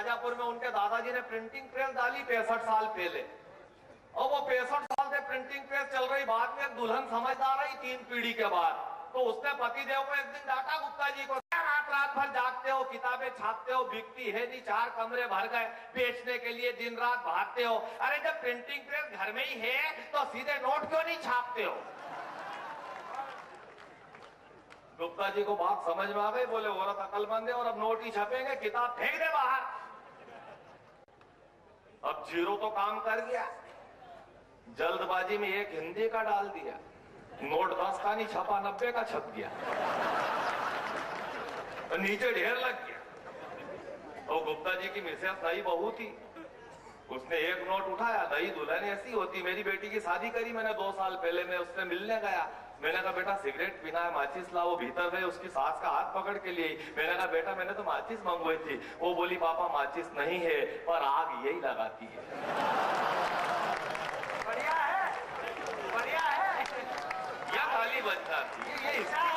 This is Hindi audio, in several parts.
शाजापुर में उनके दादाजी ने प्रिंटिंग प्रेस डाली 65 साल पहले, और वो 65 साल से प्रिंटिंग प्रेस चल रही। बाद में एक दुल्हन समझदार रही 3 पीढ़ी के बाद, तो उसने पतिदेव को एक दिन डांटा गुप्ता जी को, रात भर जागते हो, किताबें छापते हो, बिकती है नहीं, 4 कमरे भर गए, बेचने के लिए दिन रात भागते हो। अरे जब प्रिंटिंग प्रेस घर में ही है तो सीधे नोट क्यों नहीं छापते हो? गुप्ता जी को बात समझ में आ गई, बोले औरत अकलमंद है और अब नोट ही छपेंगे, किताब फेंक दे बाहर। अब जीरो तो काम कर गया, जल्दबाजी में एक हिंदी का डाल दिया, नोट 10 का नहीं छपा, 90 का छप गया, नीचे ढेर लग गया। तो गुप्ता जी की मिसेस नई बहू थी, उसने एक नोट उठाया। नई दुल्हन ऐसी होती, मेरी बेटी की शादी करी मैंने 2 साल पहले, मैं उससे मिलने गया, मैंने कहा बेटा सिगरेट पीना है, माचिस ला। वो भीतर गए, उसकी सास का हाथ पकड़ के लिए, मैंने कहा बेटा मैंने तो माचिस मंगवाई थी। वो बोली पापा माचिस नहीं है पर आग यही लगाती है। बढ़िया है, बढ़िया है, या ताली बज जाती है, ये हिस्सा है।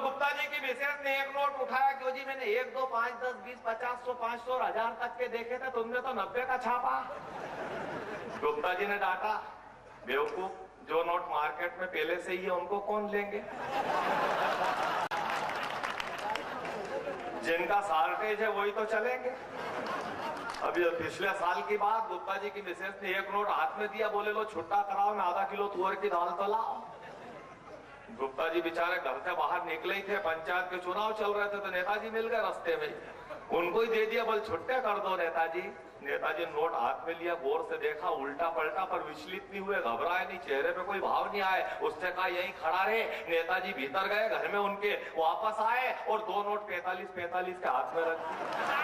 गुप्ता जी की मिसेस ने एक नोट उठाया, क्यों जी मैंने 1, 2, 5, 10, 20, 50, 100, 500 और 1000 तक के देखे थे, तुमने तो 90 का छापा। गुप्ता जी ने डांटा, बेवकूफ, जो नोट मार्केट में पहले से ही है उनको कौन लेंगे? जिनका शॉर्टेज है वही तो चलेंगे। अभी पिछले साल की बात, गुप्ता जी की मिसेस ने एक नोट हाथ में दिया, बोले लो छुट्टा कराओ, मैं आधा किलो तुअर की दाल तो लाओ। गुप्ता जी बेचारे घर से बाहर निकले ही थे, पंचायत के चुनाव चल रहे थे, तो नेताजी मिल गए रास्ते में, उनको ही दे दिया, बोल छुट्टे कर दो नेताजी। नेताजी नोट हाथ में लिया, गौर से देखा, उल्टा पलटा, पर विचलित नहीं हुए, घबराए नहीं, चेहरे पे कोई भाव नहीं आए। उससे कहा यहीं खड़ा रहे। नेताजी भीतर गए, घर में उनके वापस आए और 2 नोट 45-45 के हाथ में रख दिए।